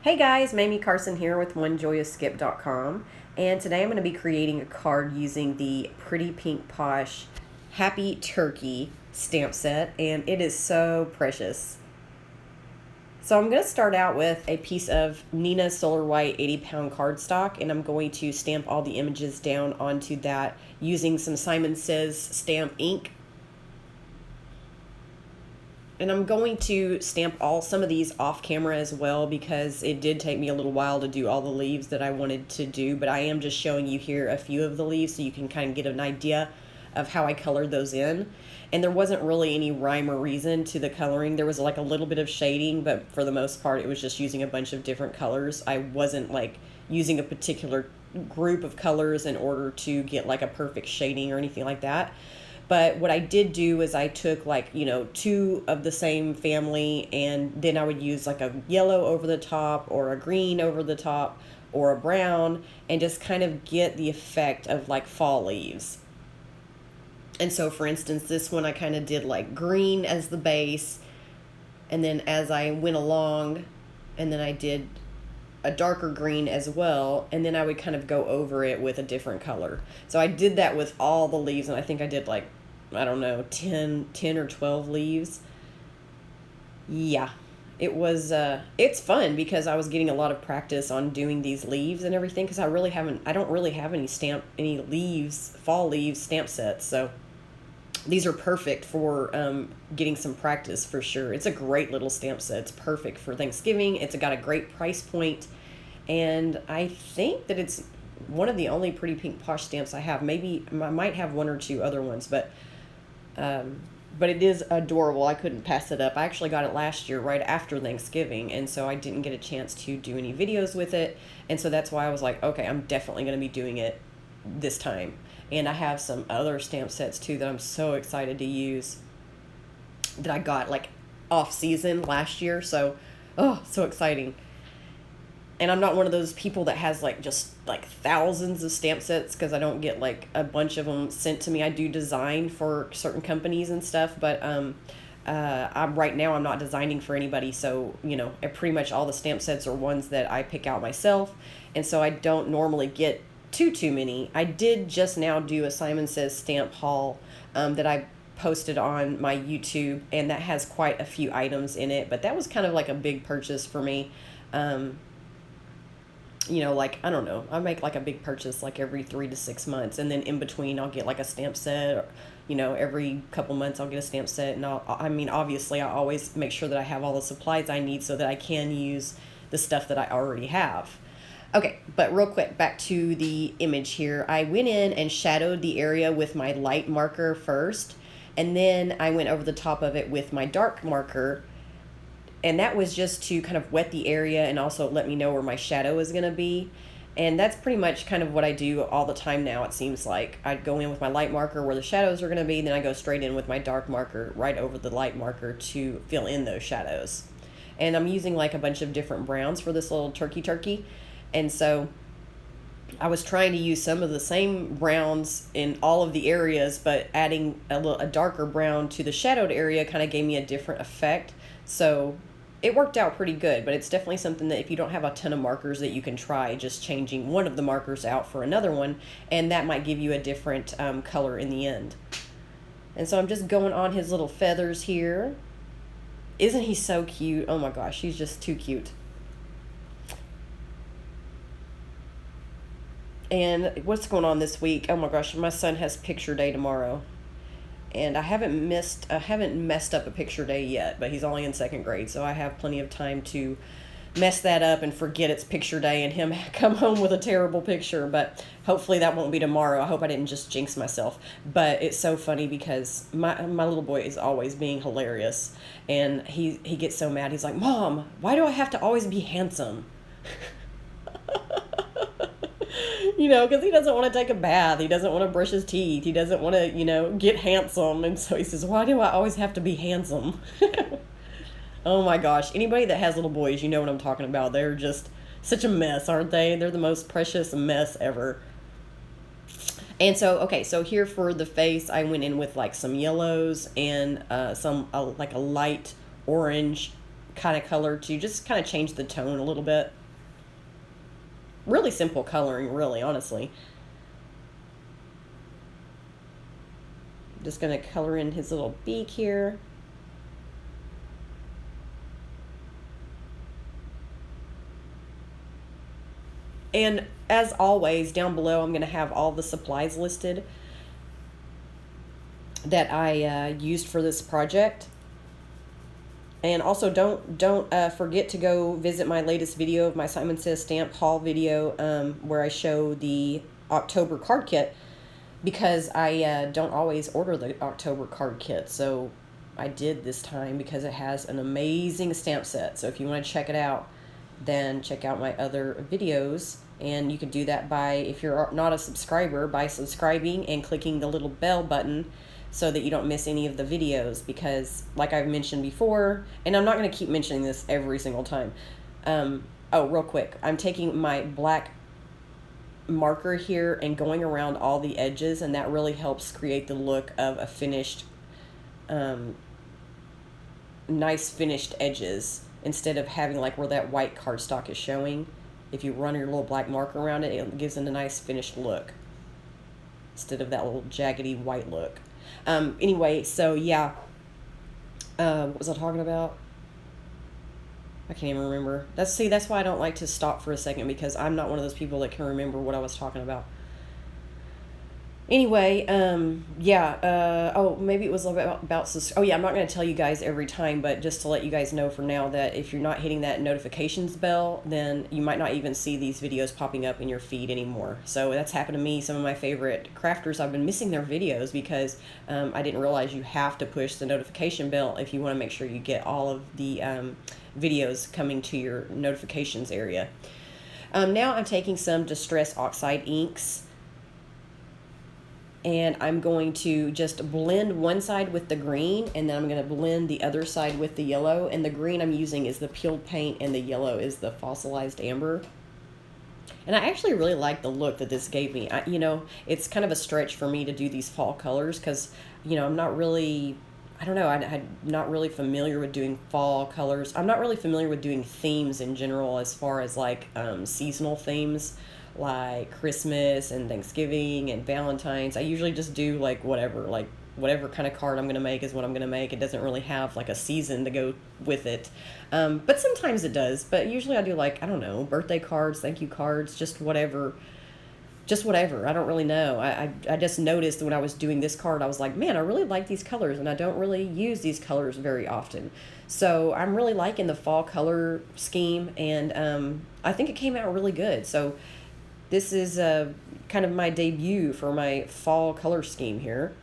Hey guys, Mamie Carson here with OneJoyousSkip.com, and today I'm going to be creating a card using the Pretty Pink Posh Happy Turkey stamp set, and it is so precious. So I'm going to start out with a piece of Neenah Solar White 80-pound cardstock, and I'm going to stamp all the images down onto that using some Simon Says stamp ink. And I'm going to stamp some of these off camera as well, because it did take me a little while to do all the leaves that I wanted to do, but I am just showing you here a few of the leaves so you can kind of get an idea of how I colored those in. And there wasn't really any rhyme or reason to the coloring. There was like a little bit of shading, but for the most part it was just using a bunch of different colors. I wasn't like using a particular group of colors in order to get like a perfect shading or anything like that. But what I did do is I took like, two of the same family, and then I would use like a yellow over the top or a green over the top or a brown, and just kind of get the effect of like fall leaves. And so for instance, this one I kind of did like green as the base, and then as I went along, and then I did a darker green as well, and then I would kind of go over it with a different color. So I did that with all the leaves, and I think I did like, I don't know, 10 or 12 leaves. Yeah, it was, it's fun because I was getting a lot of practice on doing these leaves and everything, because I don't really have any leaves, fall leaves stamp sets. So these are perfect for getting some practice for sure. It's a great little stamp set. It's perfect for Thanksgiving. It's got a great price point, and I think that it's one of the only Pretty Pink Posh stamps I have. Maybe I might have one or two other ones, but it is adorable. I couldn't pass it up. I actually got it last year right after Thanksgiving, and so I didn't get a chance to do any videos with it, and so that's why I was like, okay, I'm definitely going to be doing it this time. And I have some other stamp sets too that I'm so excited to use, that I got like off season last year. So, oh, so exciting. And I'm not one of those people that has like just like thousands of stamp sets, because I don't get like a bunch of them sent to me. I do design for certain companies and stuff, but right now I'm not designing for anybody. So, pretty much all the stamp sets are ones that I pick out myself. And so I don't normally get too many. I did just now do a Simon Says stamp haul that I posted on my YouTube, and that has quite a few items in it, but that was kind of like a big purchase for me. Like, I don't know, I make like a big purchase like every 3 to 6 months, and then in between I'll get like a stamp set, or, every couple months I'll get a stamp set. And obviously I always make sure that I have all the supplies I need so that I can use the stuff that I already have. Okay, but real quick, back to the image here. I went in and shadowed the area with my light marker first, and then I went over the top of it with my dark marker, and that was just to kind of wet the area and also let me know where my shadow is going to be. And that's pretty much kind of what I do all the time now, it seems like. I'd go in with my light marker where the shadows are going to be, and then I go straight in with my dark marker right over the light marker to fill in those shadows. And I'm using like a bunch of different browns for this little turkey. And so I was trying to use some of the same browns in all of the areas, but adding a darker brown to the shadowed area kind of gave me a different effect. So it worked out pretty good, but it's definitely something that if you don't have a ton of markers, that you can try just changing one of the markers out for another one, and that might give you a different color in the end. And so I'm just going on his little feathers here. Isn't he so cute? Oh my gosh, he's just too cute. And what's going on this week? Oh my gosh, my son has picture day tomorrow. And I haven't messed up a picture day yet, but he's only in second grade, so I have plenty of time to mess that up and forget it's picture day and him come home with a terrible picture. But hopefully that won't be tomorrow. I hope I didn't just jinx myself. But it's so funny because my little boy is always being hilarious, and he gets so mad. He's like, "Mom, why do I have to always be handsome?" Because he doesn't want to take a bath. He doesn't want to brush his teeth. He doesn't want to, get handsome. And so he says, why do I always have to be handsome? Oh my gosh. Anybody that has little boys, you know what I'm talking about. They're just such a mess, aren't they? They're the most precious mess ever. And so, okay, so here for the face, I went in with like some yellows and like a light orange kind of color to just kind of change the tone a little bit. Really simple coloring, really, honestly. Just going to color in his little beak here. And as always, down below, I'm going to have all the supplies listed that I used for this project. And also, don't forget to go visit my latest video of my Simon Says Stamp haul video, where I show the October card kit, because I don't always order the October card kit. So I did this time because it has an amazing stamp set. So if you want to check it out, then check out my other videos. And you can do that by, if you're not a subscriber, by subscribing and clicking the little bell button so that you don't miss any of the videos. Because like I've mentioned before, and I'm not going to keep mentioning this every single time. Oh, real quick. I'm taking my black marker here and going around all the edges, and that really helps create the look of a finished, nice finished edges, instead of having like where that white cardstock is showing. If you run your little black marker around it, it gives it a nice finished look instead of that little jaggedy white look. Anyway, so yeah, what was I talking about? I can't even remember. That's why I don't like to stop for a second, because I'm not one of those people that can remember what I was talking about. Anyway, yeah, oh, maybe it was about oh yeah, I'm not going to tell you guys every time, but just to let you guys know for now that if you're not hitting that notifications bell, then you might not even see these videos popping up in your feed anymore. So that's happened to me. Some of my favorite crafters, I've been missing their videos because I didn't realize you have to push the notification bell if you want to make sure you get all of the videos coming to your notifications area. Now I'm taking some Distress Oxide inks, and I'm going to just blend one side with the green, and then I'm going to blend the other side with the yellow. And the green I'm using is the peeled paint, and the yellow is the fossilized amber. And I actually really like the look that this gave me. You know, it's kind of a stretch for me to do these fall colors because, you know, I'm not really, I don't know, I'm not really familiar with doing fall colors. I'm not really familiar with doing themes in general, as far as like seasonal themes, like Christmas and Thanksgiving and Valentine's. I usually just do like whatever kind of card I'm going to make is what I'm going to make. It doesn't really have like a season to go with it. But sometimes it does. But usually I do like, I don't know, birthday cards, thank you cards, just whatever. Just whatever. I don't really know. I just noticed when I was doing this card, I was like, man, I really like these colors, and I don't really use these colors very often. So I'm really liking the fall color scheme, and I think it came out really good. So this is kind of my debut for my fall color scheme here.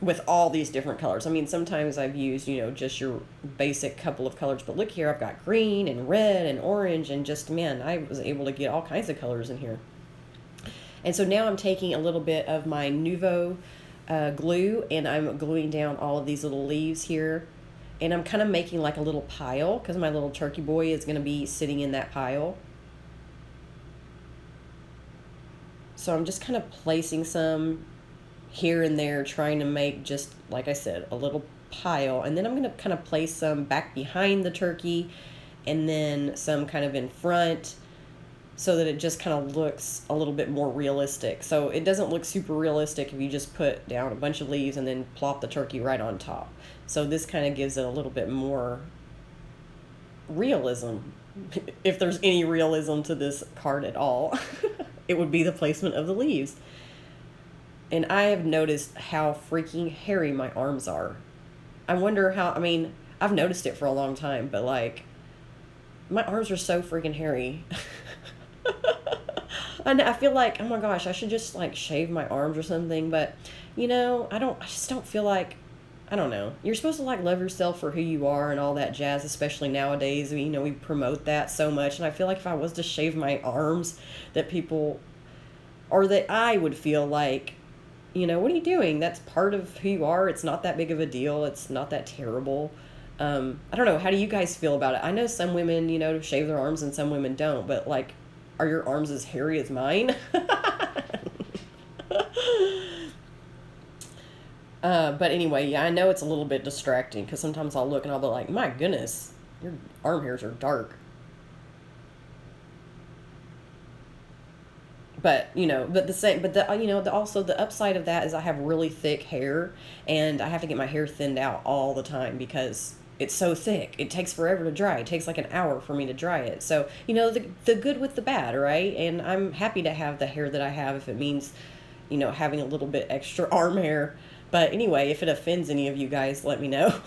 With all these different colors. I mean, sometimes I've used, you know, just your basic couple of colors, but look here, I've got green and red and orange, and just, man, I was able to get all kinds of colors in here. And so now I'm taking a little bit of my Nuvo glue, and I'm gluing down all of these little leaves here. And I'm kind of making like a little pile, because my little turkey boy is going to be sitting in that pile. So I'm just kind of placing some here and there, trying to make, just like I said, a little pile. And then I'm going to kind of place some back behind the turkey, and then some kind of in front, so that it just kind of looks a little bit more realistic. So it doesn't look super realistic if you just put down a bunch of leaves and then plop the turkey right on top. So this kind of gives it a little bit more realism. If there's any realism to this card at all, it would be the placement of the leaves. And I have noticed how freaking hairy my arms are. I wonder how, I mean, I've noticed it for a long time, but like, my arms are so freaking hairy. And I feel like, oh my gosh, I should just like shave my arms or something. But, you know, I just don't feel like, I don't know. You're supposed to like love yourself for who you are and all that jazz, especially nowadays. You know, we promote that so much. And I feel like if I was to shave my arms, that people, or that I would feel like, you know, what are you doing? That's part of who you are. It's not that big of a deal. It's not that terrible. I don't know. How do you guys feel about it? I know some women, you know, shave their arms and some women don't. But like, are your arms as hairy as mine? But anyway, yeah, I know it's a little bit distracting because sometimes I'll look and I'll be like, my goodness, your arm hairs are dark. But also the upside of that is I have really thick hair, and I have to get my hair thinned out all the time because it's so thick. It takes forever to dry. It takes like an hour for me to dry it. So, the good with the bad, right? And I'm happy to have the hair that I have if it means, having a little bit extra arm hair. But anyway, if it offends any of you guys, let me know,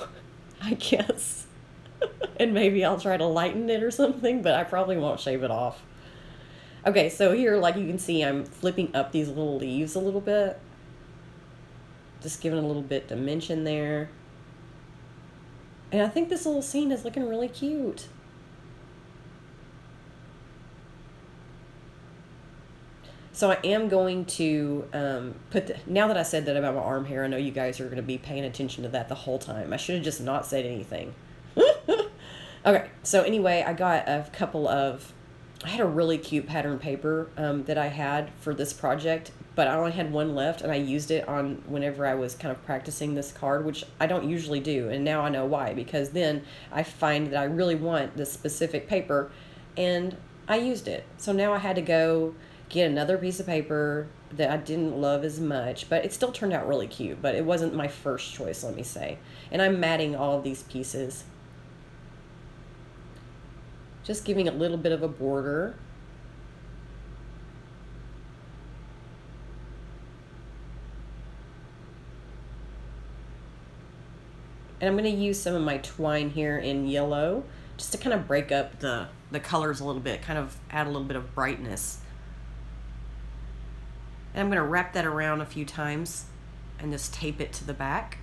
I guess. And maybe I'll try to lighten it or something, but I probably won't shave it off. Okay, so here, like you can see, I'm flipping up these little leaves a little bit. Just giving a little bit dimension there. And I think this little scene is looking really cute. So I am going to now that I said that about my arm hair, I know you guys are going to be paying attention to that the whole time. I should have just not said anything. Okay, so anyway, I got I had a really cute pattern paper that I had for this project, but I only had one left, and I used it on whenever I was kind of practicing this card, which I don't usually do, and now I know why, because then I find that I really want this specific paper, and I used it. So now I had to go get another piece of paper that I didn't love as much, but it still turned out really cute, but it wasn't my first choice, let me say. And I'm matting all of these pieces. Just giving a little bit of a border. And I'm going to use some of my twine here in yellow just to kind of break up the colors a little bit, kind of add a little bit of brightness. And I'm going to wrap that around a few times and just tape it to the back.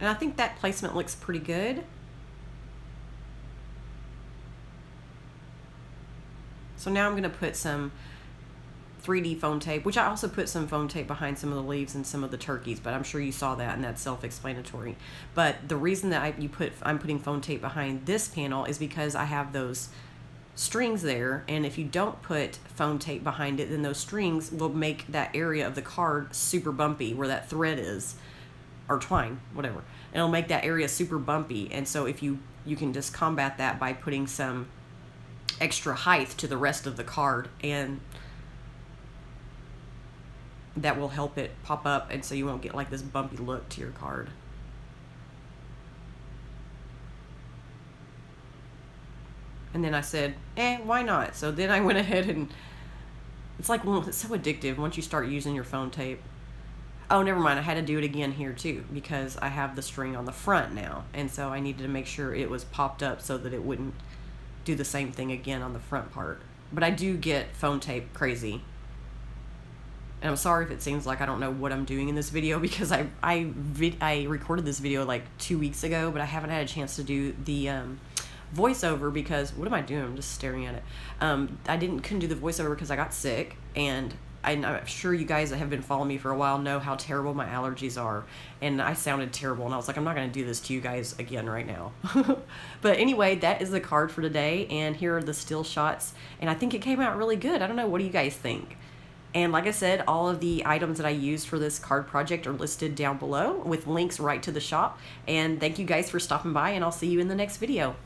And I think that placement looks pretty good. So now I'm going to put some 3D foam tape, which I also put some foam tape behind some of the leaves and some of the turkeys, but I'm sure you saw that and that's self-explanatory. But the reason that I'm putting foam tape behind this panel is because I have those strings there, and if you don't put foam tape behind it, then those strings will make that area of the card super bumpy where that thread is, or twine, whatever. And it'll make that area super bumpy. And so if you can just combat that by putting some extra height to the rest of the card, and that will help it pop up, and so you won't get like this bumpy look to your card. And then I said, why not? So then I went ahead and it's like, well, it's so addictive once you start using your foam tape. Oh, never mind. I had to do it again here too because I have the string on the front now. And so I needed to make sure it was popped up so that it wouldn't do the same thing again on the front part. But I do get foam tape crazy. And I'm sorry if it seems like I don't know what I'm doing in this video because I recorded this video like 2 weeks ago, but I haven't had a chance to do the voiceover because, what am I doing? I'm just staring at it. I couldn't do the voiceover because I got sick, and I'm sure you guys that have been following me for a while know how terrible my allergies are, and I sounded terrible, and I was like, I'm not going to do this to you guys again right now. But anyway, that is the card for today, and here are the still shots, and I think it came out really good. I don't know, what do you guys think? And like I said, all of the items that I used for this card project are listed down below with links right to the shop. And thank you guys for stopping by, and I'll see you in the next video.